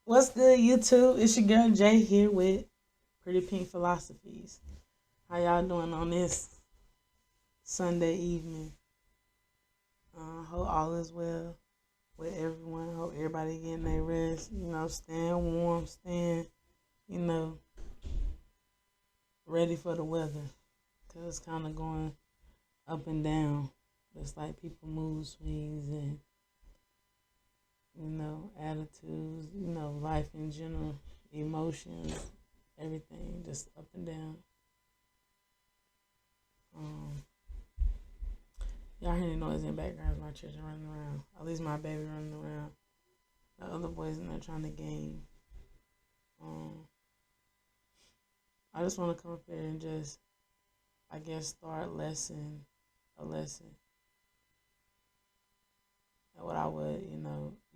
What's good, YouTube? It's your girl Jay here with Pretty Pink Philosophies. How y'all doing on this Sunday evening? Hope all is well with everyone. Hope everybody getting their rest. Staying warm, staying, you know, ready for the weather. Cause it's kind of going up and down. It's like people mood swings and attitudes. Life in general, emotions, everything just up and down. Um, y'all hear the noise in the background? My children running around. At least my baby running around. The other boys in there trying to game. Um, I just want to come up here and just, I guess, start a lesson. And what I would,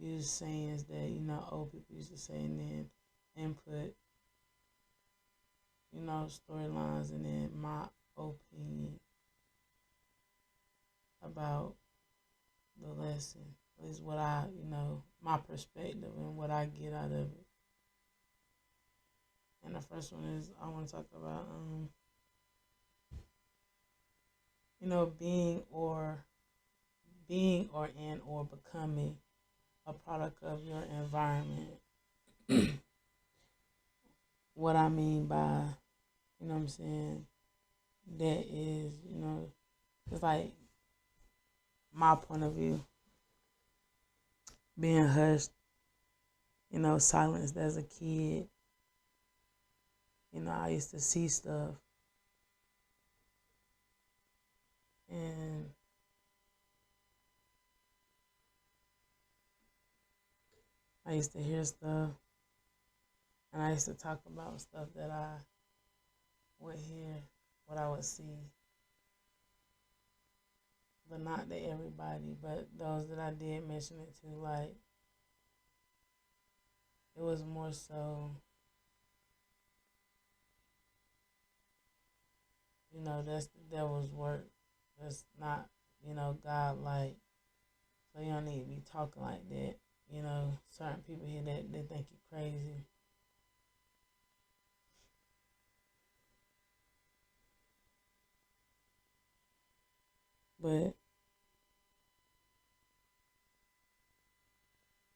use sayings that, old people used to say, and then input, storylines, and then my opinion about the lesson. At least what I, my perspective and what I get out of it. And the first one is I want to talk about, being or becoming a product of your environment. What I mean by, what I'm saying, that is, it's like my point of view, being hushed, silenced as a kid. I used to see stuff and I used to hear stuff and I used to talk about stuff that I would hear, what I would see. But not to everybody, but those that I did mention it to, like, it was more so, that's the devil's work. That's not, God like. So you don't need to be talking like that. Certain people hear that, they think you're crazy. But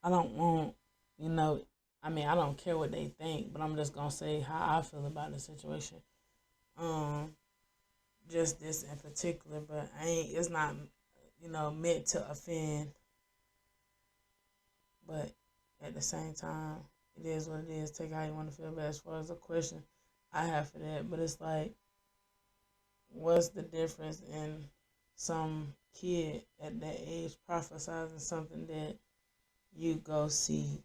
I don't want, I don't care what they think, but I'm just gonna say how I feel about the situation. Um, just this in particular, but it's not, meant to offend, but at the same time, it is what it is. Take it how you want to feel. But as far as the question I have for that, but it's like, what's the difference in some kid at that age prophesizing something that you go see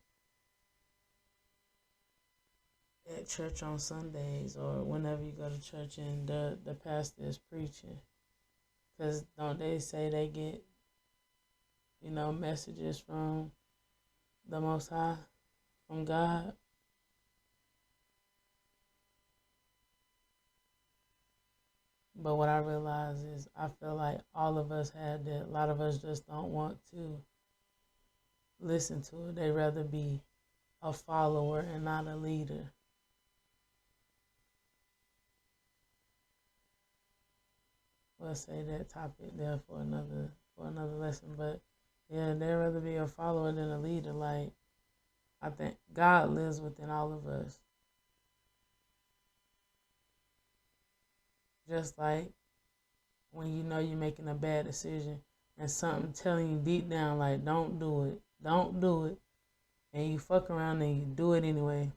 at church on Sundays or whenever you go to church and the pastor is preaching? Because don't they say they get, messages from the Most High, from God? But what I realize is I feel like all of us had that. A lot of us just don't want to listen to it. They rather be a follower and not a leader. We'll say that topic there for another lesson. But yeah, they'd rather be a follower than a leader. Like, I think God lives within all of us. Just like when you know you're making a bad decision and something telling you deep down like don't do it, and you fuck around and you do it anyway.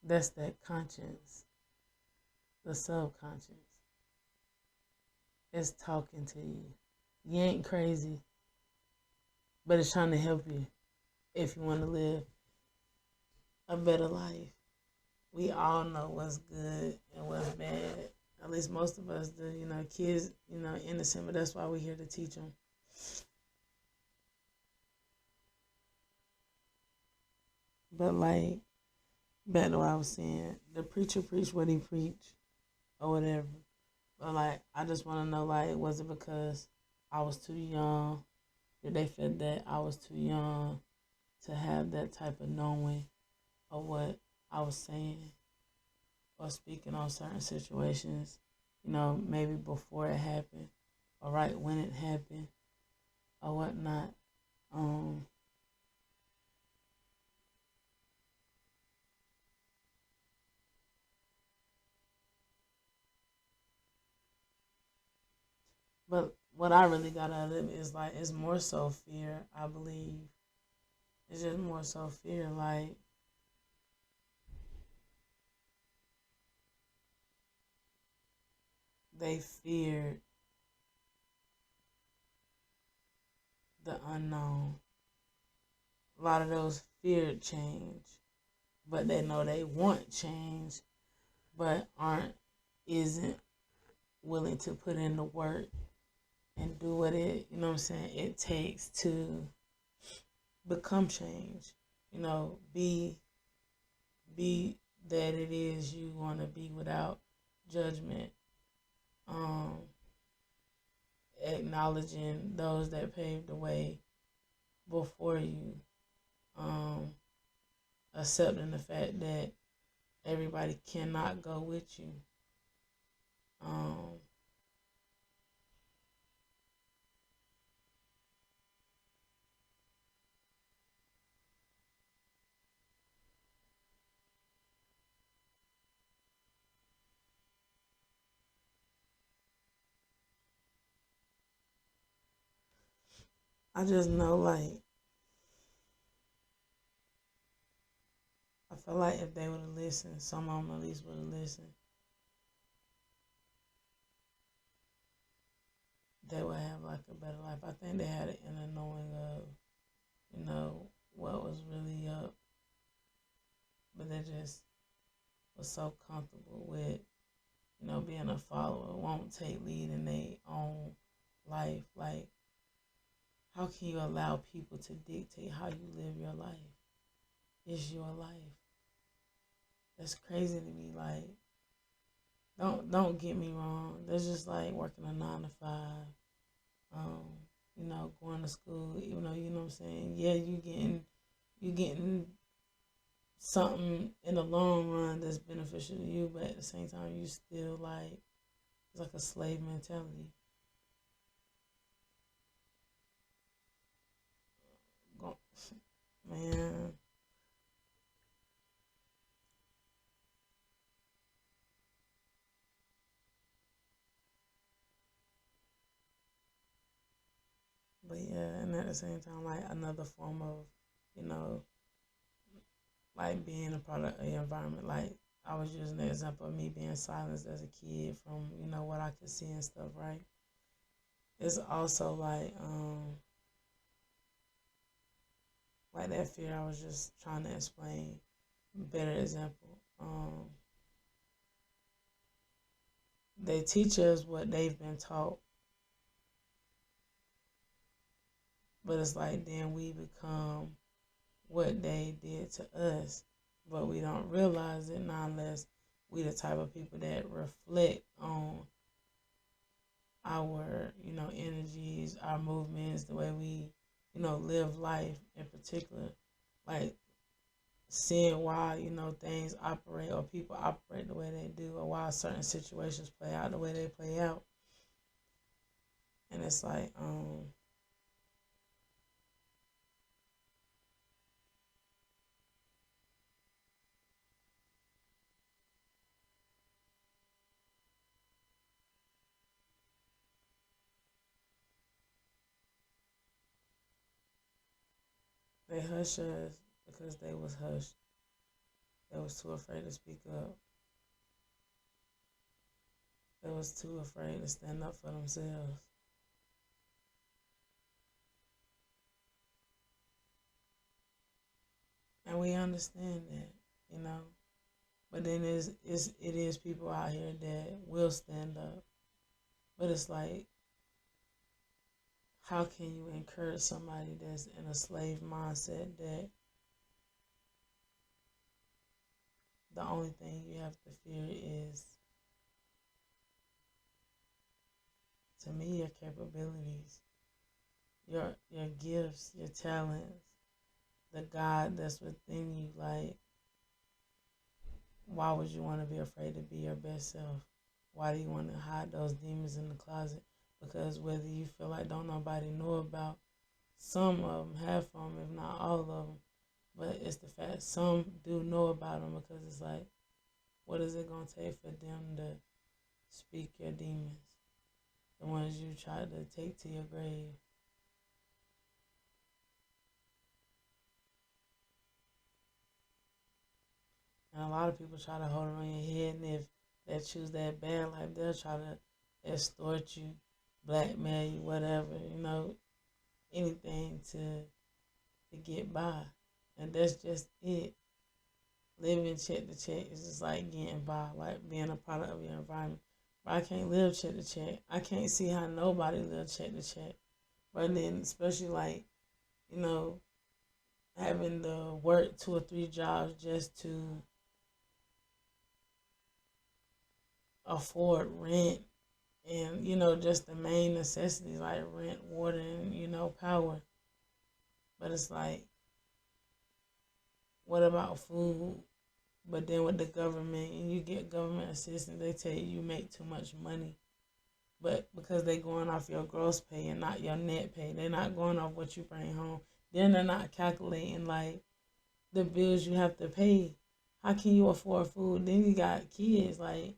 That's that conscience, the subconscious. It's talking to you. You ain't crazy, but it's trying to help you if you want to live a better life. We all know what's good and what's bad. At least most of us do. Kids, innocent, but that's why we're here to teach them. But like, back to what I was saying, the preacher preached what he preached or whatever. But like, I just want to know, like, was it because I was too young? Did they feel that I was too young? to have that type of knowing of what I was saying or speaking on certain situations, maybe before it happened or right when it happened or whatnot. Um, but what I really got out of it is like it's more so fear, I believe. It's just more so fear, like they feared the unknown. A lot of those feared change, but they know they want change, but isn't willing to put in the work and do what it takes to become change. Be that it is you want to be without judgment. Um, Acknowledging those that paved the way before you. Um, Accepting the fact that everybody cannot go with you. Um, I just know, like, I feel like if they would have listened, some of them at least would have listened, they would have like a better life. I think they had an inner knowing of, what was really up, but they just was so comfortable with, being a follower, won't take lead in their own life. Like, how can you allow people to dictate how you live your life? It's your life. That's crazy to me. Like, don't get me wrong. That's just like working a 9 to 5. Um, going to school, even though what I'm saying. Yeah, you getting something in the long run that's beneficial to you, but at the same time, you still like it's like a slave mentality. Man, but yeah, and at the same time, like another form of, you know, like being a part of the environment. Like I was using the example of me being silenced as a kid from, what I could see and stuff, right? It's also like that fear I was just trying to explain. Better example. They teach us what they've been taught, but it's like then we become what they did to us, but we don't realize it not unless we the type of people that reflect on our, energies, our movements, the way we, live life in particular. Like seeing why, things operate or people operate the way they do or why certain situations play out the way they play out. And it's like, they hush us because they was hushed. They was too afraid to speak up. They was too afraid to stand up for themselves. And we understand that, you know. But then it is people out here that will stand up. But it's like, how can you encourage somebody that's in a slave mindset that the only thing you have to fear is, to me, your capabilities, your gifts, your talents, the God that's within you. Like, why would you want to be afraid to be your best self? Why do you want to hide those demons in the closet? Because whether you feel like don't nobody know about, some of them, half of them, if not all of them, but it's the fact some do know about them, because it's like, what is it going to take for them to speak your demons? The ones you tried to take to your grave. And a lot of people try to hold it on your head, and if they choose that bad life, they'll try to extort you, blackmail you, whatever, anything to get by. And that's just it. Living check to check is just like getting by, like being a product of your environment. But I can't live check to check. I can't see how nobody live check to check. But then, especially like, you know, having to work 2 or 3 jobs just to afford rent and, just the main necessities like rent, water, and, power. But it's like, what about food? But then with the government, and you get government assistance, they tell you make too much money. But because they going off your gross pay and not your net pay, they're not going off what you bring home. Then they're not calculating like the bills you have to pay. How can you afford food? Then you got kids, like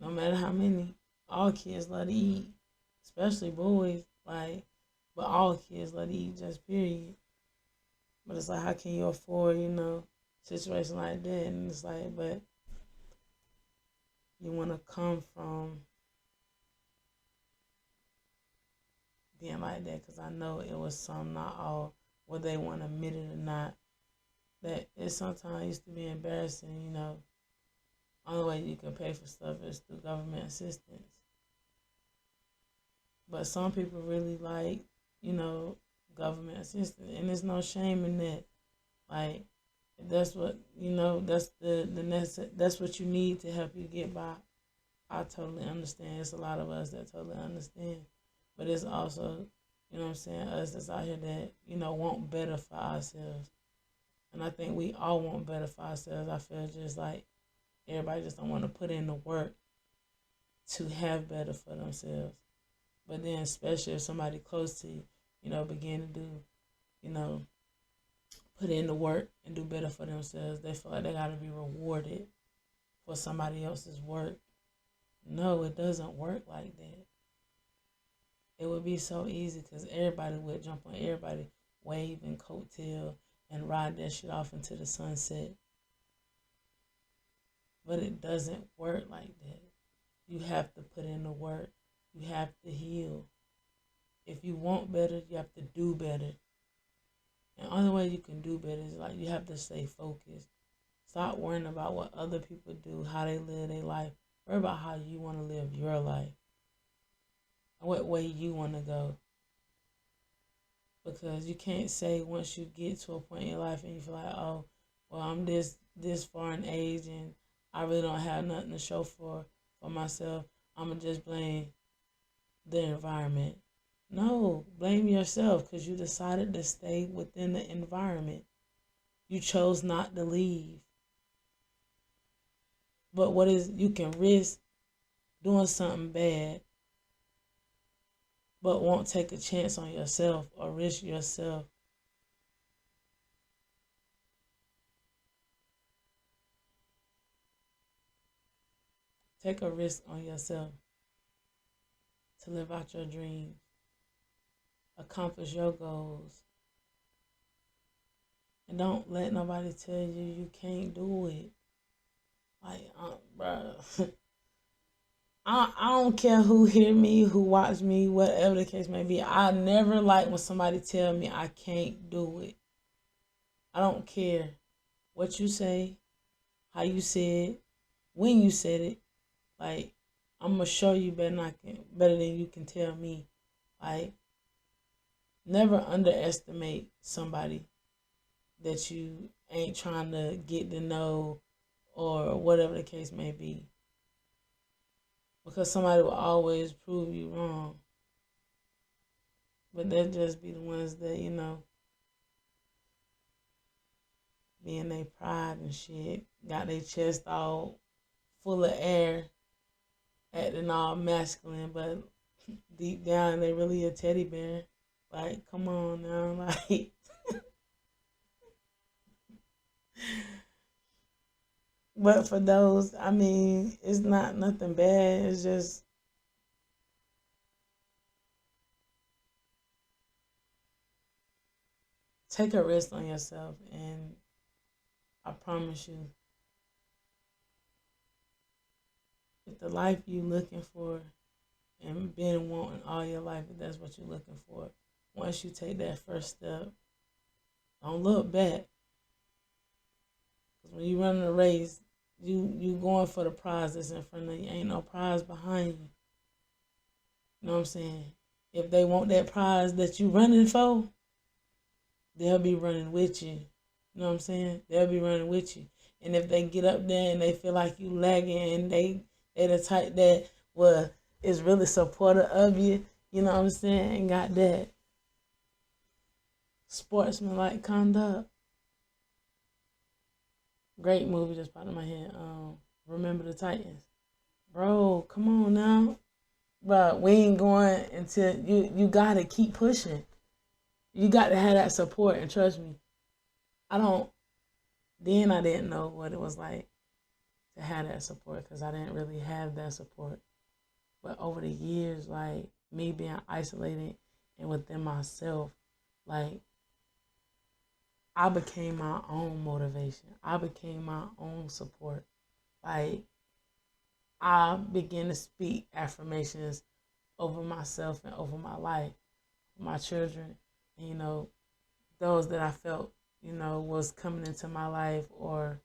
no matter how many, all kids love to eat, especially boys. Like, but all kids love to eat, just period. But it's like, how can you afford, situation like that? And it's like, but you want to come from being like that, because I know it was some, not all, whether they want to admit it or not, that it sometimes used to be embarrassing. Only way you can pay for stuff is through government assistance. But some people really like, government assistance, and there's no shame in that. Like, if that's what that's that's what you need to help you get by. I totally understand. It's a lot of us that totally understand, but it's also, what I'm saying, us that's out here that want better for ourselves, and I think we all want better for ourselves. I feel just like everybody just don't want to put in the work to have better for themselves. But then, especially if somebody close to you, begin to do, you know, put in the work and do better for themselves, they feel like they got to be rewarded for somebody else's work. No, it doesn't work like that. It would be so easy because everybody would jump on everybody, wave and coattail and ride that shit off into the sunset. But it doesn't work like that. You have to put in the work. You have to heal. If you want better, you have to do better. And the only way you can do better is like you have to stay focused. Stop worrying about what other people do, how they live their life. Worry about how you want to live your life and what way you want to go. Because you can't say once you get to a point in your life and you feel like, oh, well, I'm this far in age and I really don't have nothing to show for myself. I'm going to just blame the environment. No, blame yourself because you decided to stay within the environment. You chose not to leave. But what is, you can risk doing something bad, but won't take a chance on yourself or risk yourself. Take a risk on yourself to live out your dreams, accomplish your goals. And don't let nobody tell you you can't do it. Like, bro, I don't care who hear me, who watch me, whatever the case may be. I never like when somebody tell me I can't do it. I don't care what you say, how you said it, when you said it. Like, I'm gonna show you better than you can tell me. Like, never underestimate somebody that you ain't trying to get to know or whatever the case may be. Because somebody will always prove you wrong. But they'll just be the ones that, being their pride and shit, got their chest all full of air, acting all masculine, but deep down they really a teddy bear. Like, come on now, like. But for those, I mean, it's not nothing bad. It's just take a risk on yourself, and I promise you, if the life you looking for and been wanting all your life, if that's what you're looking for, once you take that first step, don't look back. Cause when you run a race, you going for the prize that's in front of you. Ain't no prize behind you. You know what I'm saying? If they want that prize that you running for, they'll be running with you. You know what I'm saying? They'll be running with you. And if they get up there and they feel like you lagging and they the type that is really supportive of you, you know what I'm saying, and got that sportsmanlike conduct. Great movie just popped in my head. Remember the Titans. Bro, come on now. Bro, we ain't going until you gotta keep pushing. You got to have that support, and trust me, I didn't know what it was like to have that support because I didn't really have that support. But over the years, like me being isolated and within myself, like I became my own motivation. I became my own support. Like I began to speak affirmations over myself and over my life, my children, and, those that I felt, was coming into my life or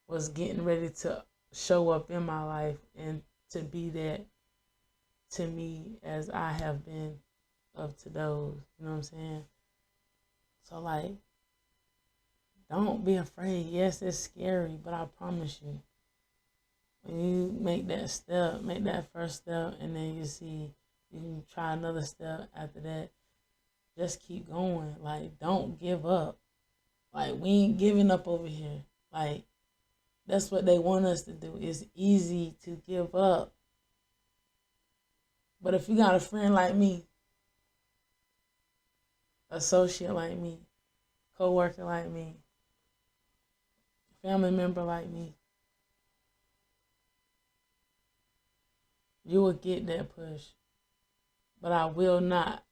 was getting ready to show up in my life, and to be that to me as I have been of to those. You know what I'm saying? So like, don't be afraid. Yes, it's scary, but I promise you, when you make that step, make that first step, and then you see you can try another step after that, just keep going. Like, don't give up. Like, we ain't giving up over here. Like, that's what they want us to do. It's easy to give up. But if you got a friend like me, associate like me, co-worker like me, family member like me, you will get that push. But I will not,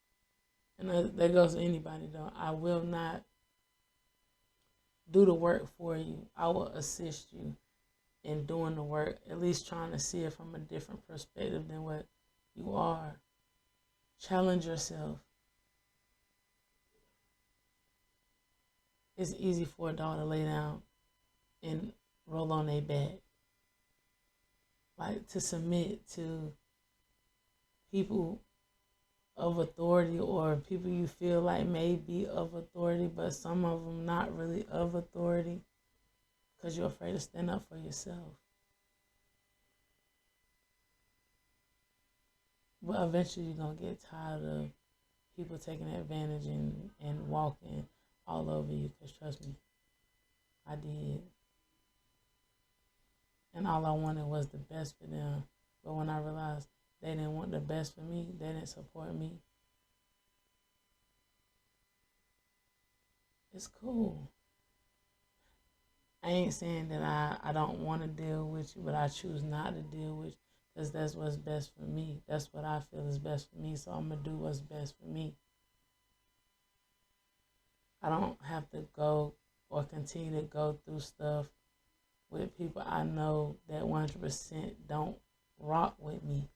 and that goes to anybody though, I will not do the work for you. I will assist you in doing the work, at least trying to see it from a different perspective than what you are. Challenge yourself. It's easy for a dog to lay down and roll on their back. Like, to submit to people of authority, or people you feel like may be of authority, but some of them not really of authority because you're afraid to stand up for yourself. But eventually you're going to get tired of people taking advantage and walking all over you, because trust me, I did. And all I wanted was the best for them. But when I realized they didn't want the best for me, they didn't support me, it's cool. I ain't saying that I don't want to deal with you, but I choose not to deal with you because that's what's best for me. That's what I feel is best for me, so I'm going to do what's best for me. I don't have to go or continue to go through stuff with people I know that 100% don't rock with me.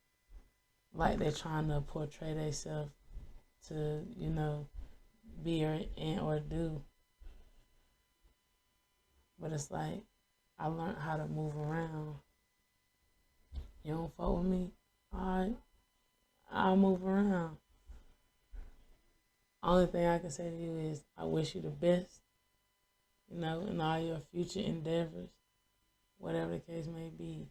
Like they're trying to portray themselves to, be or do. But it's like, I learned how to move around. You don't fuck with me? Alright, I'll move around. Only thing I can say to you is I wish you the best, in all your future endeavors, whatever the case may be.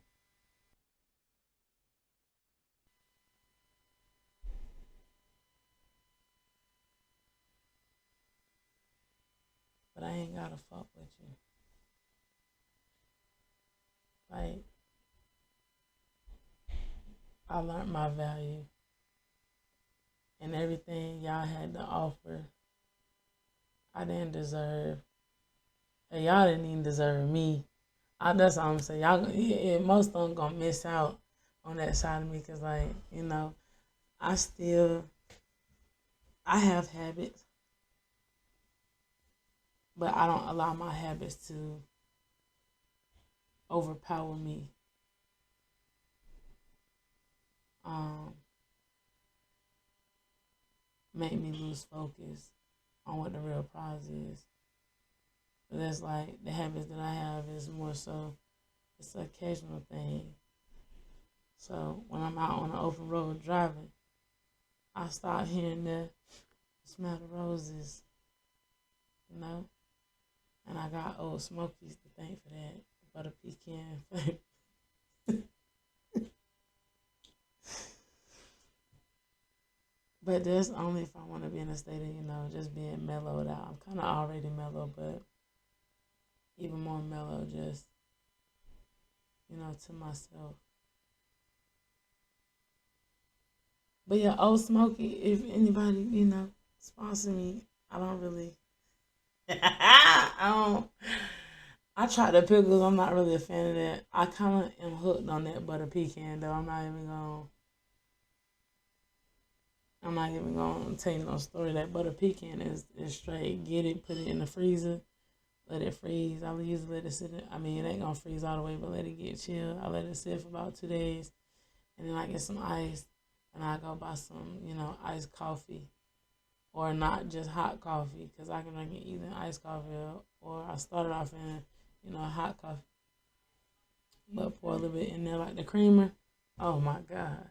But I ain't gotta fuck with you. Like, I learned my value, and everything y'all had to offer, I didn't deserve. And y'all didn't even deserve me. That's all I'm saying. Y'all, most of them gonna miss out on that side of me, cause like, I still, I have habits, but I don't allow my habits to overpower me. Um, Make me lose focus on what the real prize is. But that's like the habits that I have is more so it's an occasional thing. So when I'm out on the open road driving, I start hearing the smell the roses, you know. And I got Old Smokies to thank for that. Butter pecan. But that's only if I want to be in a state of, just being mellowed out. I'm kind of already mellow, but even more mellow, just, to myself. But yeah, Old Smoky, if anybody, sponsor me, I don't really, I don't, I try the pickles. I'm not really a fan of that. I kind of am hooked on that butter pecan, though. I'm not even gonna tell you no story. That butter pecan is straight. Get it, put it in the freezer, let it freeze. I usually let it sit. It ain't gonna freeze all the way, but let it get chill. I let it sit for about 2 days, and then I get some ice, and I go buy some, iced coffee, or not just hot coffee, because I can drink it either iced coffee or I started off in, hot coffee, but pour a little bit in there like the creamer. Oh my God,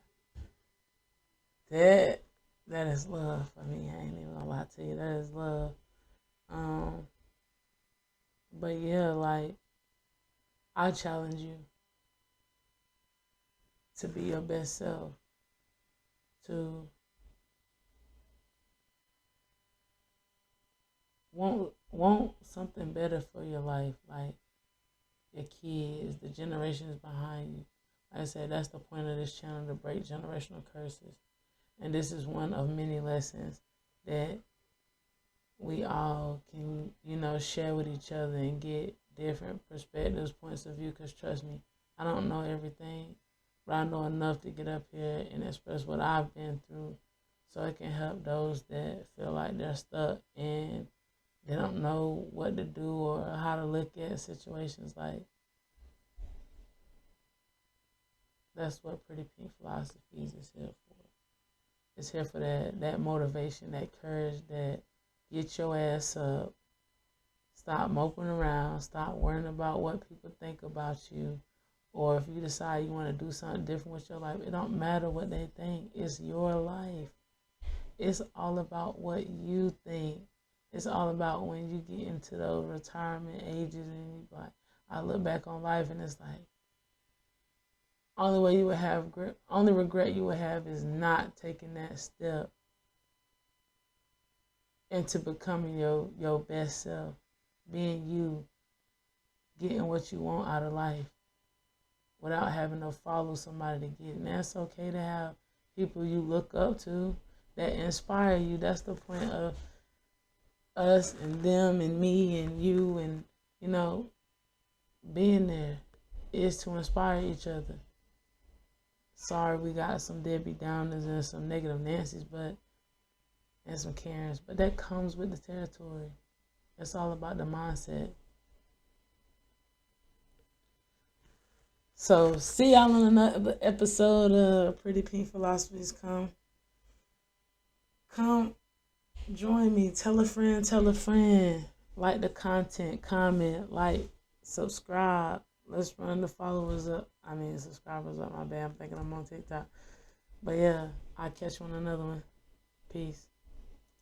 that that is love for me. I ain't even gonna lie to you. That is love. Um, but yeah, like I challenge you to be your best self, to want something better for your life, like your kids, the generations behind you. Like I said, that's the point of this channel, to break generational curses. And this is one of many lessons that we all can, share with each other and get different perspectives, points of view. Because trust me, I don't know everything, but I know enough to get up here and express what I've been through, so it can help those that feel like they're stuck and they don't know what to do or how to look at situations. Like, that's what Pretty Pink Philosophies is here for. It's here for that motivation, that courage, that get your ass up. Stop moping around. Stop worrying about what people think about you. Or if you decide you want to do something different with your life, it don't matter what they think. It's your life. It's all about what you think. It's all about when you get into those retirement ages and you like, I look back on life and it's like, only regret you would have is not taking that step into becoming your best self, being you, getting what you want out of life without having to follow somebody to get it. And that's okay to have people you look up to that inspire you. That's the point of us and them and me and you and, being there is to inspire each other. Sorry, we got some Debbie Downers and some negative Nancy's, and some Karens, but that comes with the territory. It's all about the mindset. So, see y'all on another episode of Pretty Pink Philosophies. Come, join me. Tell a friend. Tell a friend. Like the content. Comment. Like. Subscribe. Let's run the followers up. Subscribers up. My bad. I'm thinking I'm on TikTok. But yeah, I'll catch you on another one. Peace.